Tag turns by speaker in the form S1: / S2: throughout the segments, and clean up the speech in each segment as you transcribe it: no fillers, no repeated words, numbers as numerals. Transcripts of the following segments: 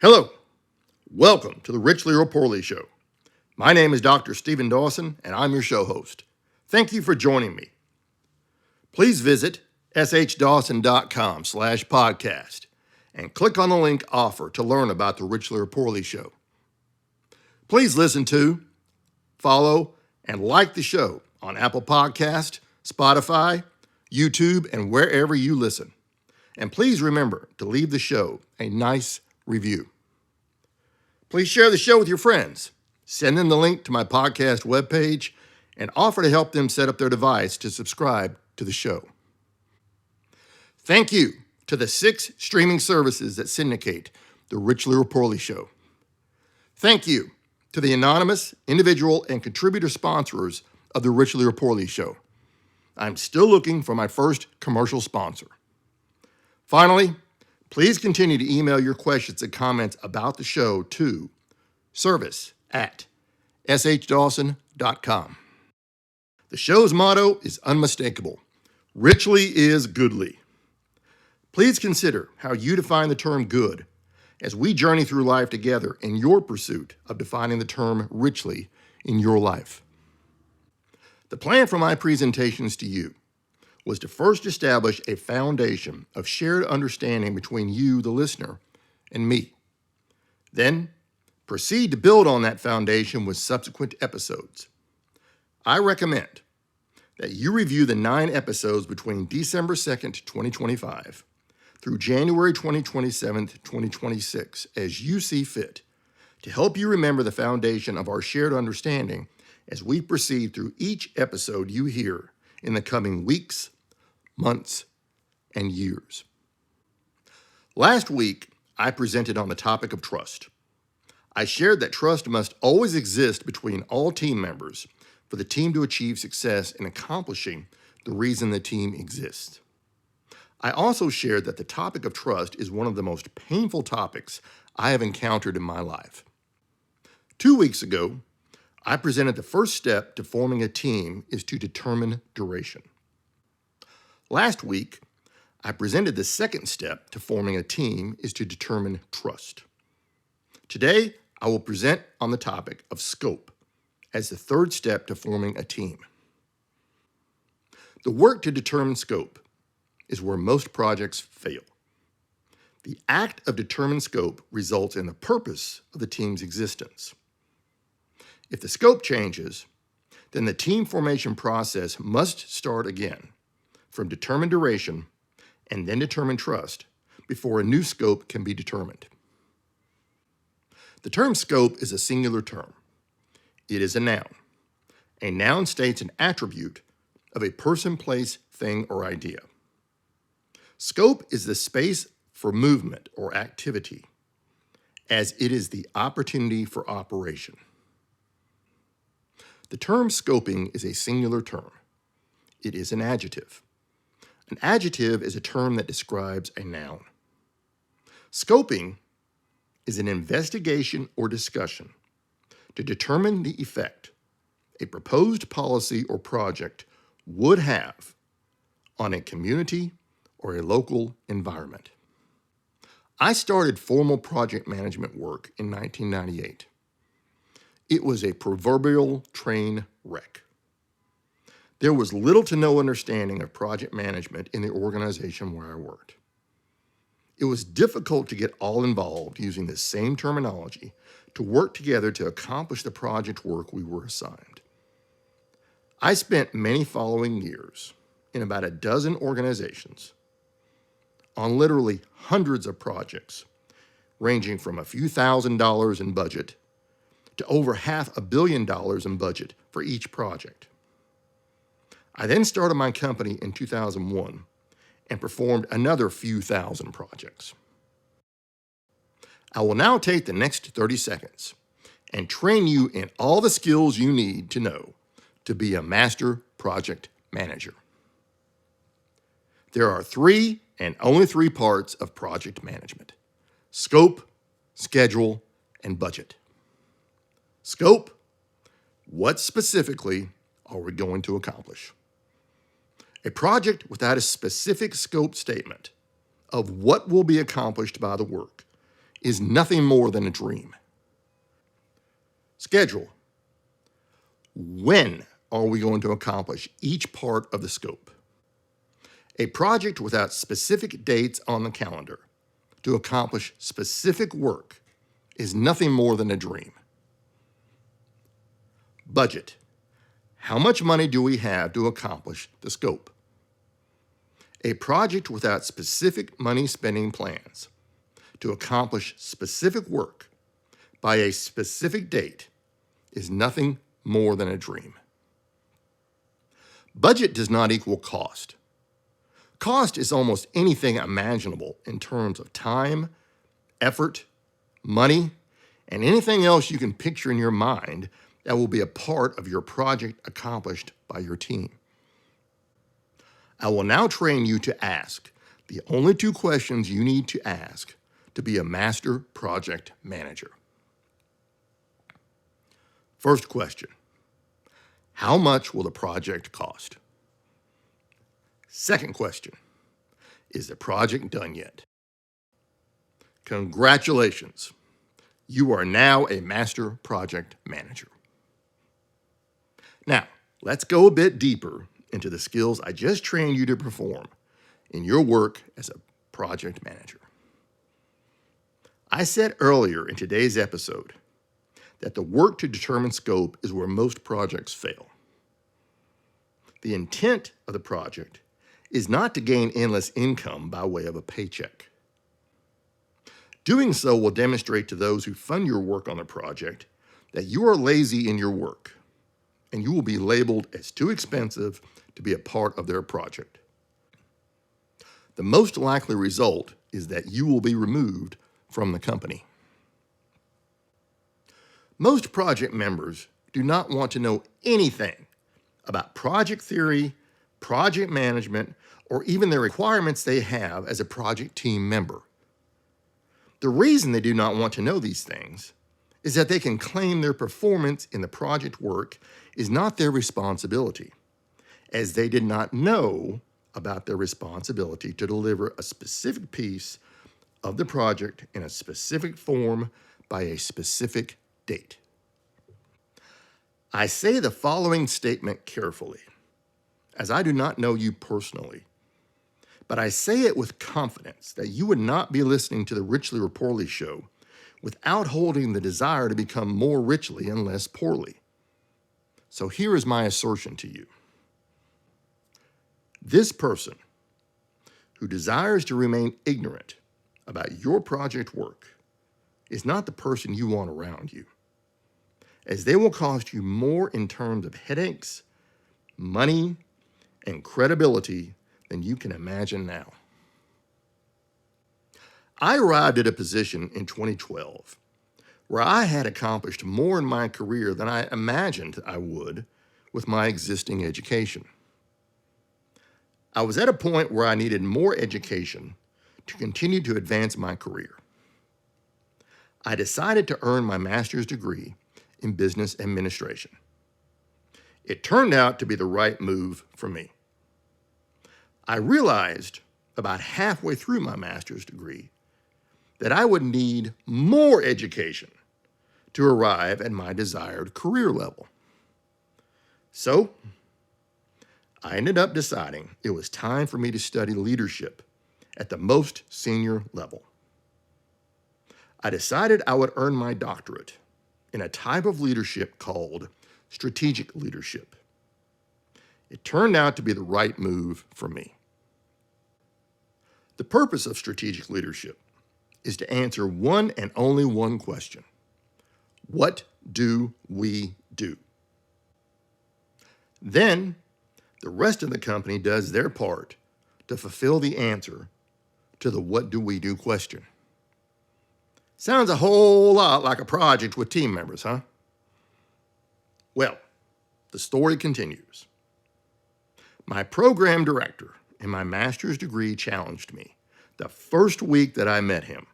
S1: Hello, welcome to the Richly or Poorly Show. My name is Dr. Stephen Dawson, and I'm your show host. Thank you for joining me. Please visit shdawson.com/podcast and click on the link offer to learn about the Richly or Poorly Show. Please listen to, follow, and like the show on Apple Podcast, Spotify, YouTube, and wherever you listen. And please remember to leave the show a nice review. Please share the show with your friends. Send them the link to my podcast webpage and offer to help them set up their device to subscribe to the show. Thank you to the 6 streaming services that syndicate the Richly or Poorly Show. Thank you to the anonymous, individual, and contributor sponsors of the Richly or Poorly Show. I'm still looking for my first commercial sponsor. Finally, please continue to email your questions and comments about the show to service@shdawson.com. The show's motto is unmistakable. Richly is goodly. Please consider how you define the term good as we journey through life together in your pursuit of defining the term richly in your life. The plan for my presentations to you was to first establish a foundation of shared understanding between you, the listener, and me. Then, proceed to build on that foundation with subsequent episodes. I recommend that you review the 9 episodes between December 2nd, 2025 through January 27th, 2026 as you see fit to help you remember the foundation of our shared understanding as we proceed through each episode you hear in the coming weeks, months, and years. Last week, I presented on the topic of trust. I shared that trust must always exist between all team members for the team to achieve success in accomplishing the reason the team exists. I also shared that the topic of trust is one of the most painful topics I have encountered in my life. 2 weeks ago, I presented the first step to forming a team is to determine duration. Last week, I presented the second step to forming a team is to determine trust. Today, I will present on the topic of scope as the third step to forming a team. The work to determine scope is where most projects fail. The act of determining scope results in the purpose of the team's existence. If the scope changes, then the team formation process must start again from determine duration and then determine trust before a new scope can be determined. The term scope is a singular term. It is a noun. A noun states an attribute of a person, place, thing, or idea. Scope is the space for movement or activity, as it is the opportunity for operation. The term scoping is a singular term. It is an adjective. An adjective is a term that describes a noun. Scoping is an investigation or discussion to determine the effect a proposed policy or project would have on a community or a local environment. I started formal project management work in 1998. It was a proverbial train wreck. There was little to no understanding of project management in the organization where I worked. It was difficult to get all involved using the same terminology to work together to accomplish the project work we were assigned. I spent many following years in about a dozen organizations on literally hundreds of projects, ranging from a few $1,000s in budget to over $500 million in budget for each project. I then started my company in 2001 and performed another few thousand projects. I will now take the next 30 seconds and train you in all the skills you need to know to be a master project manager. There are 3 and only 3 parts of project management: scope, schedule, and budget. Scope: what specifically are we going to accomplish? A project without a specific scope statement of what will be accomplished by the work is nothing more than a dream. Schedule. When are we going to accomplish each part of the scope? A project without specific dates on the calendar to accomplish specific work is nothing more than a dream. Budget. How much money do we have to accomplish the scope? A project without specific money spending plans to accomplish specific work by a specific date is nothing more than a dream. Budget does not equal cost. Cost is almost anything imaginable in terms of time, effort, money, and anything else you can picture in your mind that will be a part of your project accomplished by your team. I will now train you to ask the only 2 questions you need to ask to be a master project manager. First question, how much will the project cost? Second question, is the project done yet? Congratulations, you are now a master project manager. Now, let's go a bit deeper into the skills I just trained you to perform in your work as a project manager. I said earlier in today's episode that the work to determine scope is where most projects fail. The intent of the project is not to gain endless income by way of a paycheck. Doing so will demonstrate to those who fund your work on the project that you are lazy in your work, and you will be labeled as too expensive to be a part of their project. The most likely result is that you will be removed from the company. Most project members do not want to know anything about project theory, project management, or even the requirements they have as a project team member. The reason they do not want to know these things is that they can claim their performance in the project work is not their responsibility, as they did not know about their responsibility to deliver a specific piece of the project in a specific form by a specific date. I say the following statement carefully, as I do not know you personally, but I say it with confidence that you would not be listening to the Richly or Poorly show without holding the desire to become more richly and less poorly. So here is my assertion to you. This person who desires to remain ignorant about your project work is not the person you want around you, as they will cost you more in terms of headaches, money, and credibility than you can imagine now. I arrived at a position in 2012 where I had accomplished more in my career than I imagined I would with my existing education. I was at a point where I needed more education to continue to advance my career. I decided to earn my master's degree in business administration. It turned out to be the right move for me. I realized about halfway through my master's degree that I would need more education to arrive at my desired career level. So, I ended up deciding it was time for me to study leadership at the most senior level. I decided I would earn my doctorate in a type of leadership called strategic leadership. It turned out to be the right move for me. The purpose of strategic leadership is to answer one and only one question. What do we do? Then, the rest of the company does their part to fulfill the answer to the what do we do question. Sounds a whole lot like a project with team members, huh? Well, the story continues. My program director in my master's degree challenged me the first week that I met him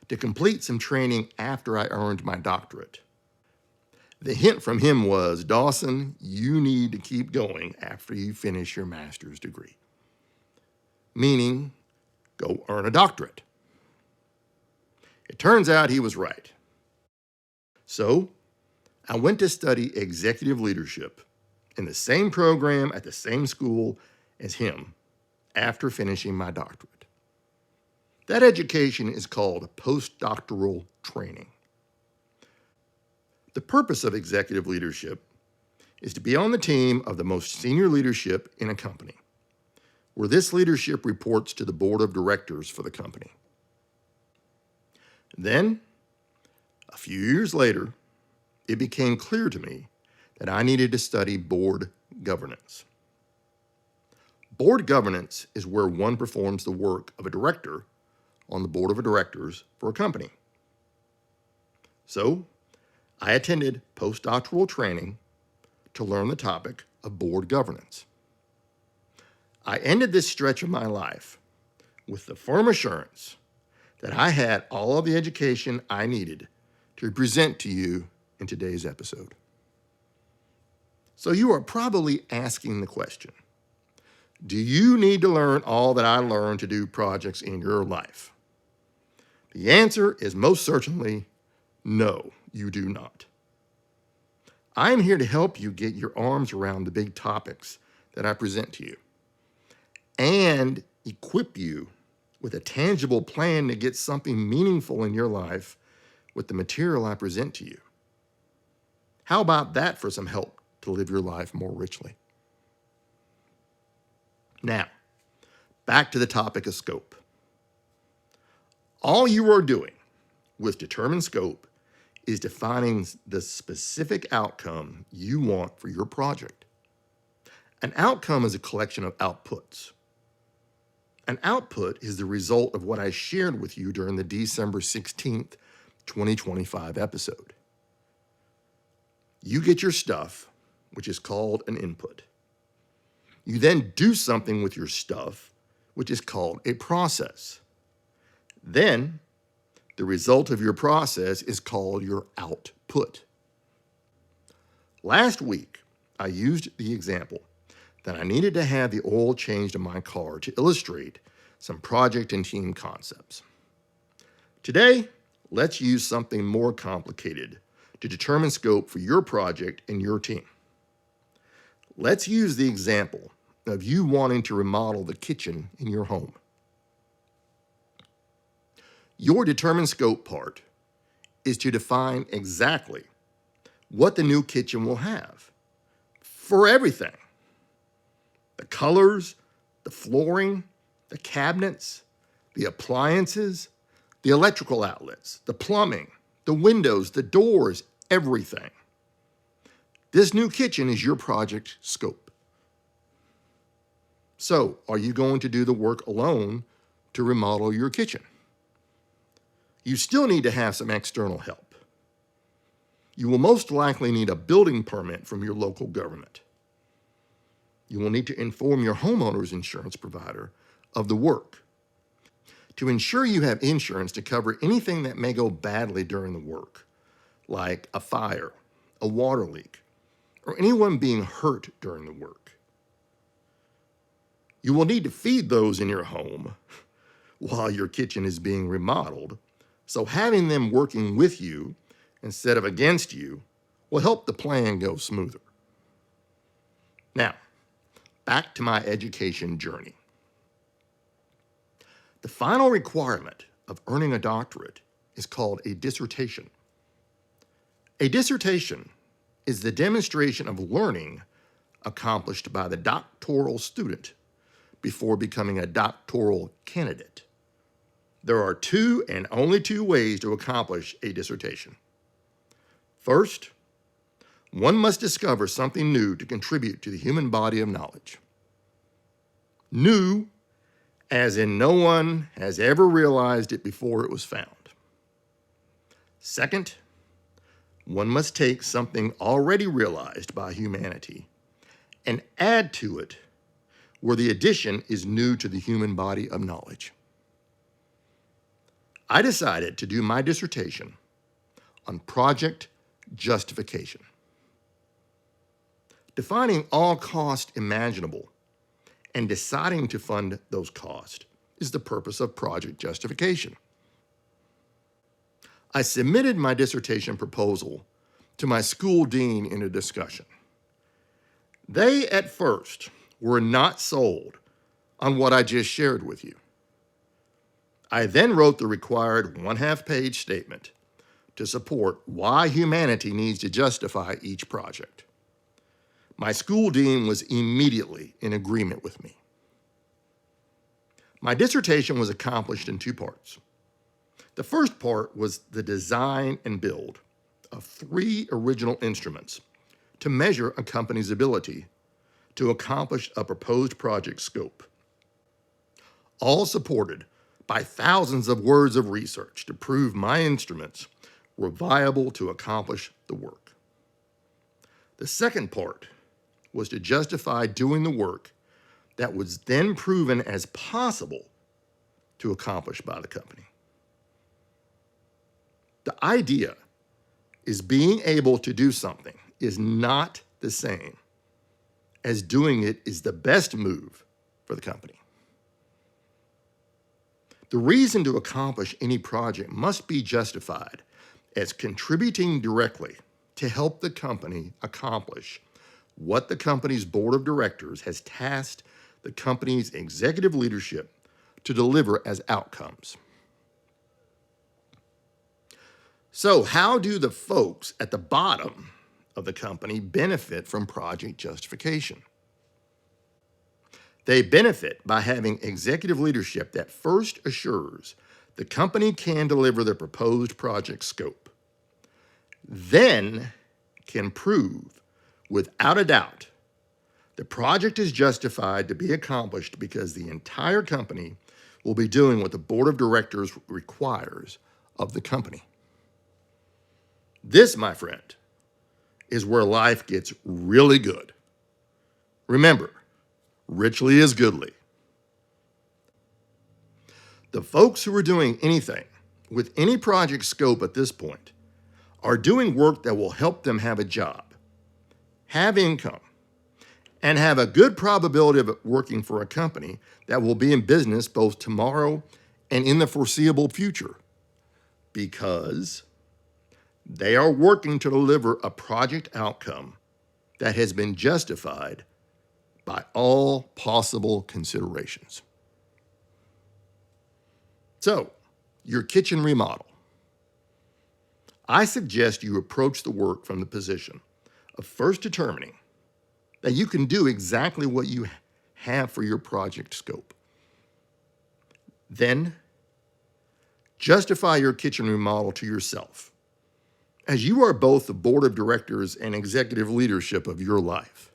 S1: to complete some training after I earned my doctorate. The hint from him was, Dawson, you need to keep going after you finish your master's degree. Meaning, go earn a doctorate. Turns out he was right. So I went to study executive leadership in the same program at the same school as him after finishing my doctorate. That education is called postdoctoral training. The purpose of executive leadership is to be on the team of the most senior leadership in a company, where this leadership reports to the board of directors for the company. Then, a few years later, it became clear to me that I needed to study board governance. Board governance is where one performs the work of a director on the board of directors for a company. So, I attended postdoctoral training to learn the topic of board governance. I ended this stretch of my life with the firm assurance that I had all of the education I needed to present to you in today's episode. So you are probably asking the question, do you need to learn all that I learned to do projects in your life? The answer is most certainly no, you do not. I am here to help you get your arms around the big topics that I present to you and equip you with a tangible plan to get something meaningful in your life with the material I present to you. How about that for some help to live your life more richly? Now, back to the topic of scope. All you are doing with determined scope is defining the specific outcome you want for your project. An outcome is a collection of outputs. An output is the result of what I shared with you during the December 16th, 2025 episode. You get your stuff, which is called an input. You then do something with your stuff, which is called a process. Then, the result of your process is called your output. Last week, I used the example that I needed to have the oil changed in my car to illustrate some project and team concepts. Today, let's use something more complicated to determine scope for your project and your team. Let's use the example of you wanting to remodel the kitchen in your home. Your determined scope part is to define exactly what the new kitchen will have for everything. The colors, the flooring, the cabinets, the appliances, the electrical outlets, the plumbing, the windows, the doors, everything. This new kitchen is your project scope. So, are you going to do the work alone to remodel your kitchen? You still need to have some external help. You will most likely need a building permit from your local government. You will need to inform your homeowner's insurance provider of the work to ensure you have insurance to cover anything that may go badly during the work, like a fire, a water leak, or anyone being hurt during the work. You will need to feed those in your home while your kitchen is being remodeled, so having them working with you instead of against you will help the plan go smoother. Now, back to my education journey. The final requirement of earning a doctorate is called a dissertation. A dissertation is the demonstration of learning accomplished by the doctoral student before becoming a doctoral candidate. There are two and only two ways to accomplish a dissertation. First, one must discover something new to contribute to the human body of knowledge. New, as in no one has ever realized it before it was found. Second, one must take something already realized by humanity and add to it where the addition is new to the human body of knowledge. I decided to do my dissertation on project justification. Defining all costs imaginable and deciding to fund those costs is the purpose of project justification. I submitted my dissertation proposal to my school dean in a discussion. They, at first, were not sold on what I just shared with you. I then wrote the required 1/2-page statement to support why humanity needs to justify each project. My school dean was immediately in agreement with me. My dissertation was accomplished in 2 parts. The first part was the design and build of 3 original instruments to measure a company's ability to accomplish a proposed project scope, all supported by thousands of words of research to prove my instruments were viable to accomplish the work. The second part was to justify doing the work that was then proven as possible to accomplish by the company. The idea is being able to do something is not the same as doing it is the best move for the company. The reason to accomplish any project must be justified as contributing directly to help the company accomplish what the company's board of directors has tasked the company's executive leadership to deliver as outcomes. So, how do the folks at the bottom of the company benefit from project justification? They benefit by having executive leadership that first assures the company can deliver the proposed project scope, then can prove without a doubt the project is justified to be accomplished because the entire company will be doing what the board of directors requires of the company. This, my friend, is where life gets really good. Remember, richly is goodly. The folks who are doing anything with any project scope at this point are doing work that will help them have a job, have income, and have a good probability of working for a company that will be in business both tomorrow and in the foreseeable future, because they are working to deliver a project outcome that has been justified by all possible considerations. So, your kitchen remodel. I suggest you approach the work from the position of first determining that you can do exactly what you have for your project scope. Then, justify your kitchen remodel to yourself, as you are both the board of directors and executive leadership of your life.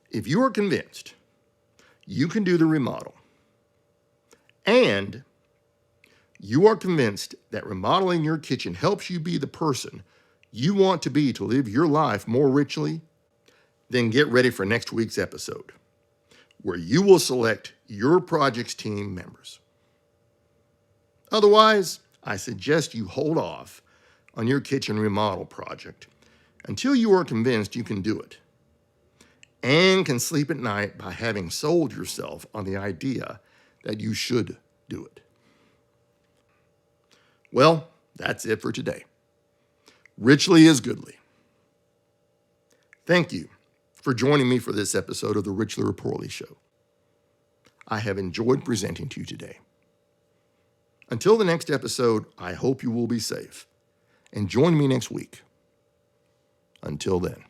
S1: If you are convinced you can do the remodel, and you are convinced that remodeling your kitchen helps you be the person you want to be to live your life more richly, then get ready for next week's episode, where you will select your project's team members. Otherwise, I suggest you hold off on your kitchen remodel project until you are convinced you can do it and can sleep at night by having sold yourself on the idea that you should do it. Well, that's it for today. Richly is goodly. Thank you for joining me for this episode of the Richly or Poorly Show. I have enjoyed presenting to you today. Until the next episode, I hope you will be safe and join me next week. Until then.